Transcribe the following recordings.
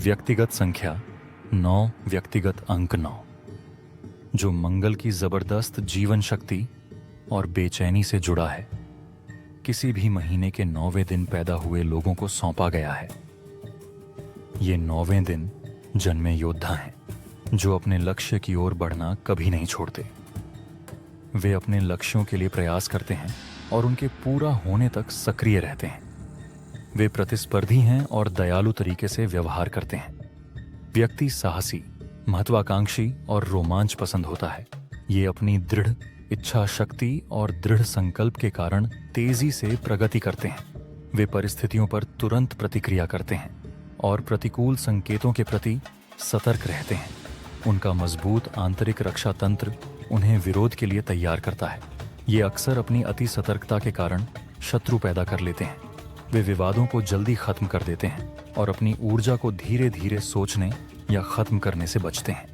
व्यक्तिगत संख्या 9, व्यक्तिगत अंक 9, जो मंगल की जबरदस्त जीवन शक्ति और बेचैनी से जुड़ा है। किसी भी महीने के 9वें दिन पैदा हुए लोगों को सौंपा गया है। ये 9वें दिन जन्मे योद्धा हैं, जो अपने लक्ष्य की ओर बढ़ना कभी नहीं छोड़ते। वे अपने लक्ष्यों के लिए प्रयास करते हैं और उनके पूरा होने तक सक्रिय रहते हैं। वे प्रतिस्पर्धी हैं और दयालु तरीके से व्यवहार करते हैं। व्यक्ति साहसी, महत्वाकांक्षी और रोमांच पसंद होता है। ये अपनी दृढ़ इच्छा शक्ति और दृढ़ संकल्प के कारण तेजी से प्रगति करते हैं। वे परिस्थितियों पर तुरंत प्रतिक्रिया करते हैं और प्रतिकूल संकेतों के प्रति सतर्क रहते हैं। उनका मजबूत आंतरिक रक्षा तंत्र उन्हें विरोध के लिए तैयार करता है। ये अक्सर अपनी अति सतर्कता के कारण शत्रु पैदा कर लेते हैं। वे विवादों को जल्दी खत्म कर देते हैं और अपनी ऊर्जा को धीरे धीरे सोचने या खत्म करने से बचते हैं।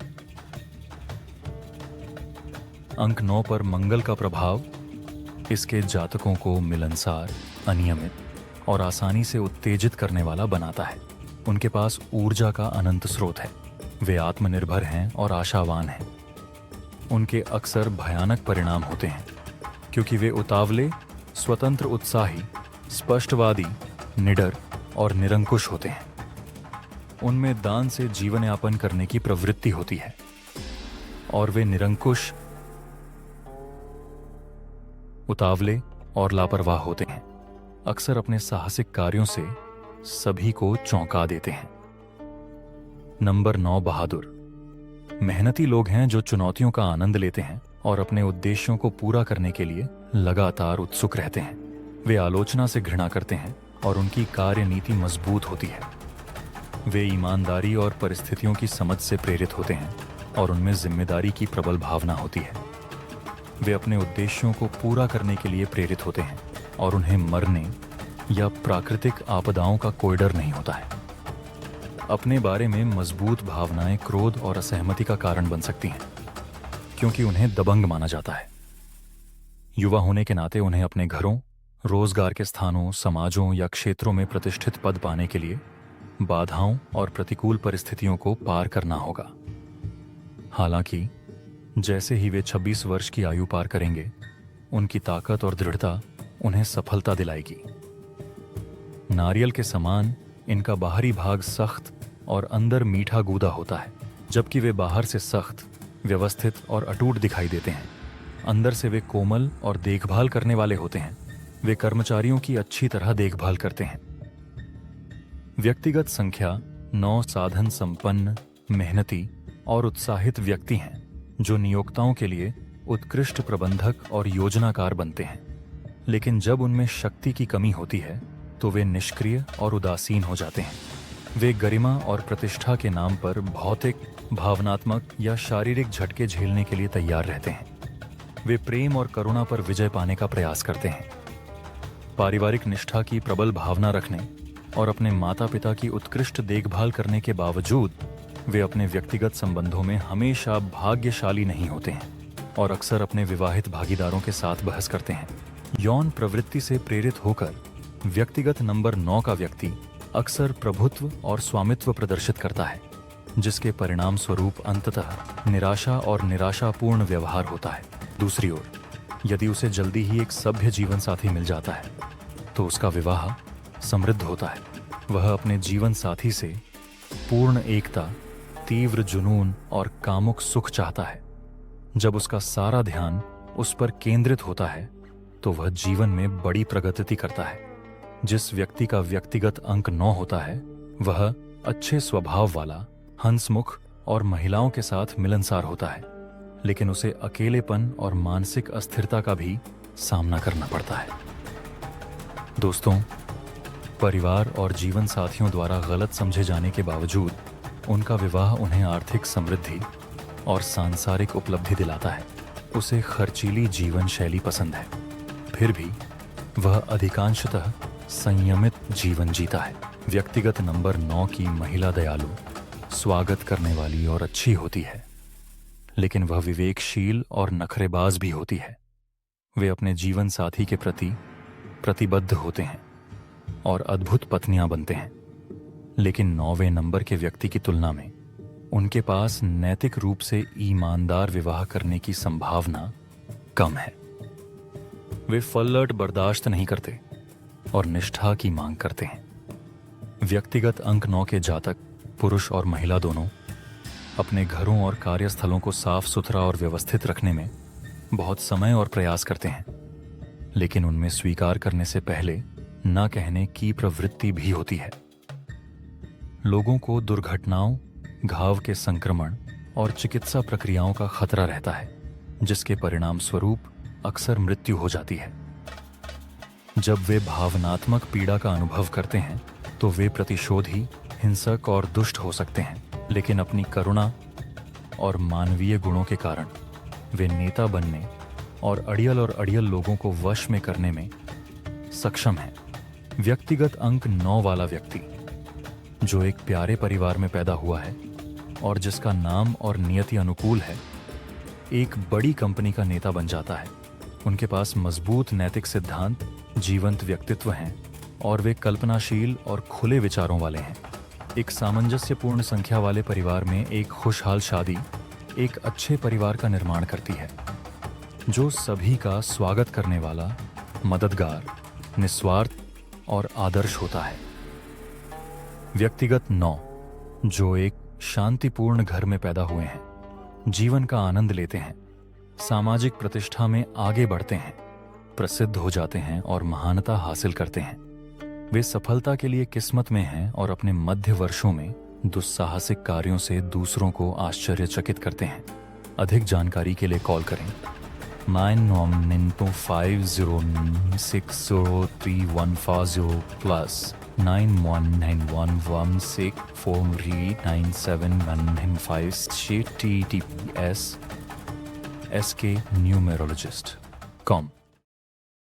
अंक 9 पर मंगल का प्रभाव इसके जातकों को मिलनसार, अनियमित और आसानी से उत्तेजित करने वाला बनाता है। उनके पास ऊर्जा का अनंत स्रोत है। वे आत्मनिर्भर हैं और आशावान हैं। उनके अक्सर भयानक परिणाम होते हैं, क्योंकि वे उतावले, स्वतंत्र उत्साही, स्पष्टवादी, निडर और निरंकुश होते हैं। उनमें दान से जीवन यापन करने की प्रवृत्ति होती है और वे निरंकुश, उतावले और लापरवाह होते हैं। अक्सर अपने साहसिक कार्यों से सभी को चौंका देते हैं। नंबर 9, बहादुर। मेहनती लोग हैं जो चुनौतियों का आनंद लेते हैं और अपने उद्देश्यों को पूरा करने के लिए लगातार उत्सुक रहते हैं। वे आलोचना से घृणा करते हैं और उनकी कार्य नीति मजबूत होती है। वे ईमानदारी और परिस्थितियों की समझ से प्रेरित होते हैं और उनमें जिम्मेदारी की प्रबल भावना होती है। वे अपने उद्देश्यों को पूरा करने के लिए प्रेरित होते हैं और उन्हें मरने या प्राकृतिक आपदाओं का कोई डर नहीं होता है। अपने बारे में मजबूत भावनाएं क्रोध और असहमति का कारण बन सकती हैं, क्योंकि उन्हें दबंग माना जाता है। युवा होने के नाते उन्हें अपने घरों, रोजगार के स्थानों, समाजों या क्षेत्रों में प्रतिष्ठित पद पाने के लिए बाधाओं और प्रतिकूल परिस्थितियों को पार करना होगा। हालांकि जैसे ही वे 26 वर्ष की आयु पार करेंगे, उनकी ताकत और दृढ़ता उन्हें सफलता दिलाएगी। नारियल के समान इनका बाहरी भाग सख्त और अंदर मीठा गूदा होता है। जबकि वे बाहर से सख्त, व्यवस्थित और अटूट दिखाई देते हैं, अंदर से वे कोमल और देखभाल करने वाले होते हैं। वे कर्मचारियों की अच्छी तरह देखभाल करते हैं। व्यक्तिगत संख्या 9 साधन संपन्न, मेहनती और उत्साहित व्यक्ति हैं, जो नियोक्ताओं के लिए उत्कृष्ट प्रबंधक और योजनाकार बनते हैं। लेकिन जब उनमें शक्ति की कमी होती है, तो वे निष्क्रिय और उदासीन हो जाते हैं। वे गरिमा और प्रतिष्ठा के नाम पर भौतिक, भावनात्मक या शारीरिक झटके झेलने के लिए तैयार रहते हैं। वे प्रेम और करुणा पर विजय पाने का प्रयास करते हैं। पारिवारिक निष्ठा की प्रबल भावना रखने और अपने माता पिता की उत्कृष्ट देखभाल करने के बावजूद वे अपने व्यक्तिगत संबंधों में हमेशा भाग्यशाली नहीं होते हैं और अक्सर अपने विवाहित भागीदारों के साथ बहस करते हैं। यौन प्रवृत्ति से प्रेरित होकर व्यक्तिगत नंबर 9 का व्यक्ति अक्सर प्रभुत्व और स्वामित्व प्रदर्शित करता है, जिसके परिणाम स्वरूप अंततः निराशा और निराशापूर्ण व्यवहार होता है। दूसरी ओर, यदि उसे जल्दी ही एक सभ्य जीवन साथी मिल जाता है, तो उसका विवाह समृद्ध होता है। वह अपने जीवन साथी से पूर्ण एकता, तीव्र जुनून और कामुक सुख चाहता है। जब उसका सारा ध्यान उस पर केंद्रित होता है, तो वह जीवन में बड़ी प्रगति करता है। जिस व्यक्ति का व्यक्तिगत अंक 9 होता है, वह अच्छे स्वभाव वाला, हंसमुख और महिलाओं के साथ मिलनसार होता है, लेकिन उसे अकेलेपन और मानसिक अस्थिरता का भी सामना करना पड़ता है। दोस्तों, परिवार और जीवन साथियों द्वारा गलत समझे जाने के बावजूद उनका विवाह उन्हें आर्थिक समृद्धि और सांसारिक उपलब्धि दिलाता है। उसे खर्चीली जीवन शैली पसंद है, फिर भी वह अधिकांशतः संयमित जीवन जीता है। व्यक्तिगत नंबर 9 की महिला दयालु, स्वागत करने वाली और अच्छी होती है, लेकिन वह विवेकशील और नखरेबाज भी होती है। वे अपने जीवन साथी के प्रति प्रतिबद्ध होते हैं और अद्भुत पत्नियां बनते हैं, लेकिन 9वें नंबर के व्यक्ति की तुलना में उनके पास नैतिक रूप से ईमानदार विवाह करने की संभावना कम है। वे फल्लट बर्दाश्त नहीं करते और निष्ठा की मांग करते हैं। व्यक्तिगत अंक 9 के जातक, पुरुष और महिला दोनों, अपने घरों और कार्यस्थलों को साफ सुथरा और व्यवस्थित रखने में बहुत समय और प्रयास करते हैं, लेकिन उनमें स्वीकार करने से पहले न कहने की प्रवृत्ति भी होती है। लोगों को दुर्घटनाओं, घाव के संक्रमण और चिकित्सा प्रक्रियाओं का खतरा रहता है, जिसके परिणाम स्वरूप अक्सर मृत्यु हो जाती है। जब वे भावनात्मक पीड़ा का अनुभव करते हैं तो वे प्रतिशोधी, हिंसक और दुष्ट हो सकते हैं, लेकिन अपनी करुणा और मानवीय गुणों के कारण वे नेता बनने और अड़ियल लोगों को वश में करने में सक्षम हैं। व्यक्तिगत अंक 9 वाला व्यक्ति, जो एक प्यारे परिवार में पैदा हुआ है और जिसका नाम और नियति अनुकूल है, एक बड़ी कंपनी का नेता बन जाता है। उनके पास मजबूत नैतिक सिद्धांत, जीवंत व्यक्तित्व हैं और वे कल्पनाशील और खुले विचारों वाले हैं। एक सामंजस्यपूर्ण संख्या वाले परिवार में एक खुशहाल शादी एक अच्छे परिवार का निर्माण करती है, जो सभी का स्वागत करने वाला, मददगार, निस्वार्थ और आदर्श होता है। व्यक्तिगत 9, जो एक शांतिपूर्ण घर में पैदा हुए हैं, जीवन का आनंद लेते हैं, सामाजिक प्रतिष्ठा में आगे बढ़ते हैं, प्रसिद्ध हो जाते हैं और महानता हासिल करते हैं। वे सफलता के लिए किस्मत में हैं और अपने मध्य वर्षों में दुस्साहसिक कार्यों से दूसरों को आश्चर्यचकित करते हैं। अधिक जानकारी के लिए कॉल करें 99250603140 प्लस 919116439715 TTPS sknumerologist.com